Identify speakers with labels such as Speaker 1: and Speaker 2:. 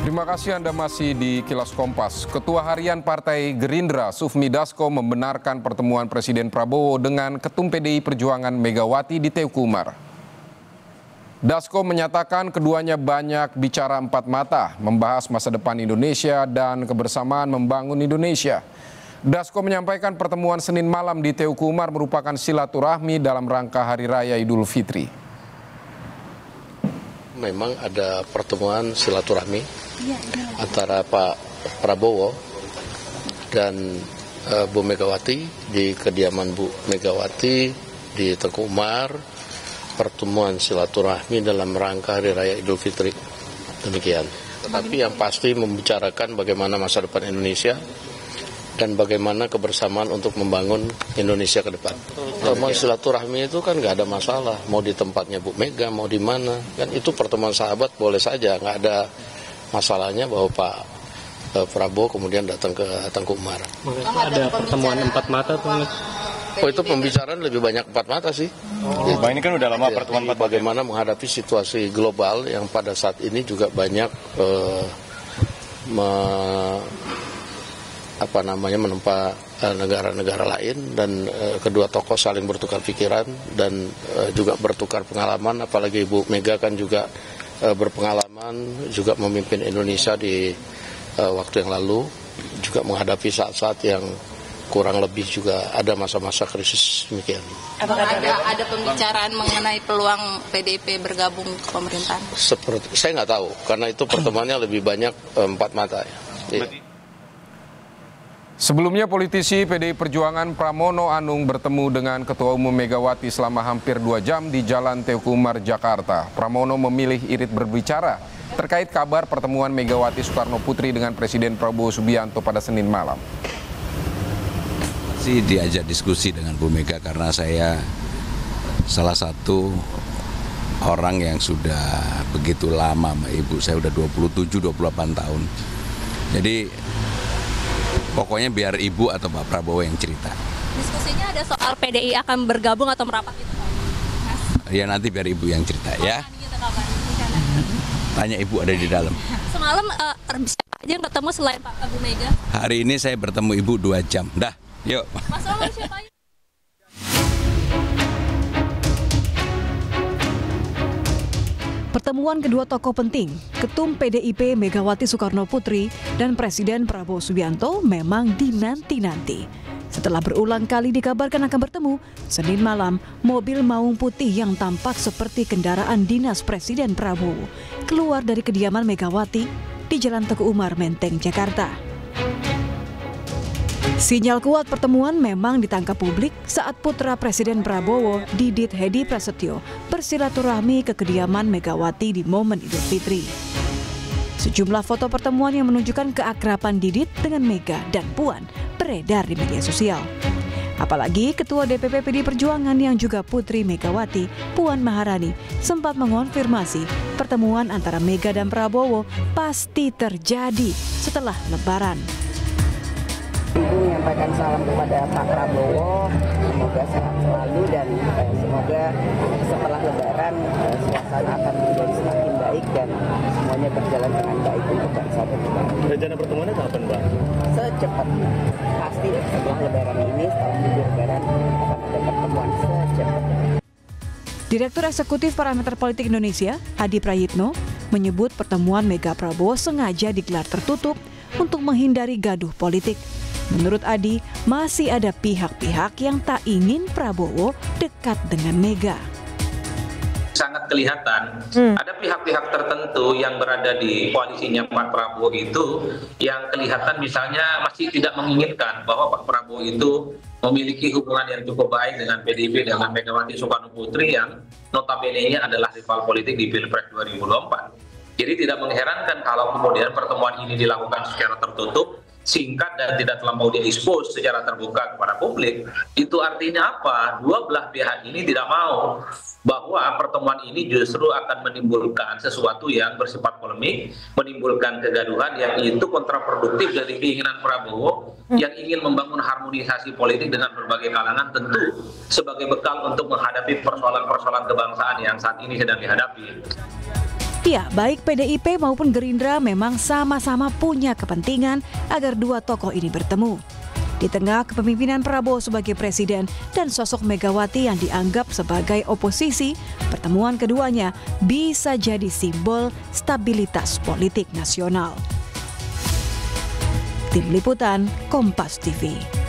Speaker 1: Terima kasih Anda masih di Kilas Kompas. Ketua Harian Partai Gerindra, Sufmi Dasko, membenarkan pertemuan Presiden Prabowo dengan Ketum PDI Perjuangan Megawati di Teuku-Umar. Dasko menyatakan keduanya banyak bicara empat mata, membahas masa depan Indonesia dan kebersamaan membangun Indonesia. Dasko menyampaikan pertemuan Senin malam di Teuku-Umar merupakan silaturahmi dalam rangka Hari Raya Idul Fitri.
Speaker 2: Memang ada pertemuan silaturahmi antara Pak Prabowo dan Bu Megawati di kediaman Bu Megawati di Teuku-Umar. Pertemuan silaturahmi dalam rangka Hari Raya Idul Fitri. Demikian. Tetapi yang pasti membicarakan bagaimana masa depan Indonesia dan bagaimana kebersamaan untuk membangun Indonesia ke depan. Pertemuan silaturahmi itu kan nggak ada masalah, mau di tempatnya Bu Mega, mau di mana, kan itu pertemuan sahabat boleh saja, nggak ada masalahnya bahwa Pak Prabowo kemudian datang ke Teuku-Umar.
Speaker 3: Ada pertemuan empat mata tuh.
Speaker 2: Oh, itu pembicaraan lebih banyak empat mata sih.
Speaker 4: Ini kan udah lama pertemuan empat mata.
Speaker 2: Bagaimana menghadapi situasi global yang pada saat ini juga banyak menempa negara-negara lain, dan kedua tokoh saling bertukar pikiran dan juga bertukar pengalaman, apalagi Ibu Mega kan juga berpengalaman juga memimpin Indonesia di waktu yang lalu, juga menghadapi saat-saat yang kurang lebih juga ada masa-masa krisis demikian.
Speaker 5: Apakah ada pembicaraan mengenai peluang PDIP bergabung ke pemerintahan?
Speaker 2: Saya nggak tahu, karena itu pertemuannya lebih banyak empat mata. Ya.
Speaker 1: Sebelumnya politisi PDI Perjuangan Pramono Anung bertemu dengan Ketua Umum Megawati selama hampir 2 jam di Jalan Teuku-Umar, Jakarta. Pramono memilih irit berbicara terkait kabar pertemuan Megawati Soekarno Putri dengan Presiden Prabowo Subianto pada Senin malam.
Speaker 6: Diajak diskusi dengan Bu Mega karena saya salah satu orang yang sudah begitu lama sama Ibu. Saya udah 27-28 tahun. Jadi pokoknya biar Ibu atau Pak Prabowo yang cerita.
Speaker 7: Diskusinya ada soal PDI akan bergabung atau merapat gitu Pak?
Speaker 6: Ya nanti biar Ibu yang cerita ya. Tanya Ibu ada di dalam.
Speaker 7: Semalam siapa aja yang ketemu selain Pak Bu Mega?
Speaker 6: Hari ini saya bertemu Ibu 2 jam. Dah, yuk.
Speaker 7: Mas Romo siapa aja?
Speaker 8: Pertemuan kedua tokoh penting, Ketum PDIP Megawati Soekarno Putri dan Presiden Prabowo Subianto memang dinanti-nanti. Setelah berulang kali dikabarkan akan bertemu, Senin malam mobil maung putih yang tampak seperti kendaraan dinas Presiden Prabowo keluar dari kediaman Megawati di Jalan Teuku-Umar, Menteng, Jakarta. Sinyal kuat pertemuan memang ditangkap publik saat putra Presiden Prabowo, Didit Hedi Prasetyo, bersilaturahmi ke kediaman Megawati di momen Idul Fitri. Sejumlah foto pertemuan yang menunjukkan keakraban Didit dengan Mega dan Puan beredar di media sosial. Apalagi Ketua DPP PDI Perjuangan yang juga putri Megawati, Puan Maharani, sempat mengonfirmasi pertemuan antara Mega dan Prabowo pasti terjadi setelah Lebaran.
Speaker 9: Ibu menyampaikan salam kepada Pak Prabowo, semoga sehat selalu dan semoga setelah Lebaran suasana akan menjadi semakin baik dan semuanya berjalan dengan baik untuk bangsa dan negara.
Speaker 4: Rencana pertemuannya kapan, Pak?
Speaker 9: Secepatnya, pasti setelah Lebaran ini, setelah libur Lebaran akan ada pertemuan secepatnya.
Speaker 8: Direktur Eksekutif Parameter Politik Indonesia, Hadi Prayitno, menyebut pertemuan Mega Prabowo sengaja digelar tertutup untuk menghindari gaduh politik. Menurut Adi, masih ada pihak-pihak yang tak ingin Prabowo dekat dengan Mega.
Speaker 10: Sangat kelihatan ada pihak-pihak tertentu yang berada di koalisinya Pak Prabowo itu yang kelihatan misalnya masih tidak menginginkan bahwa Pak Prabowo itu memiliki hubungan yang cukup baik dengan PDIP dengan Megawati Soekarno Putri yang notabene-nya adalah rival politik di Pilpres 2024. Jadi tidak mengherankan kalau kemudian pertemuan ini dilakukan secara tertutup, singkat dan tidak terlampau diekspos secara terbuka kepada publik. Itu artinya apa? Dua belah pihak ini tidak mau bahwa pertemuan ini justru akan menimbulkan sesuatu yang bersifat polemik, menimbulkan kegaduhan yang itu kontraproduktif dari keinginan Prabowo yang ingin membangun harmonisasi politik dengan berbagai kalangan, tentu sebagai bekal untuk menghadapi persoalan-persoalan kebangsaan yang saat ini sedang dihadapi.
Speaker 8: Ya, baik PDIP maupun Gerindra memang sama-sama punya kepentingan agar dua tokoh ini bertemu. Di tengah kepemimpinan Prabowo sebagai presiden dan sosok Megawati yang dianggap sebagai oposisi, pertemuan keduanya bisa jadi simbol stabilitas politik nasional. Tim Liputan, Kompas TV.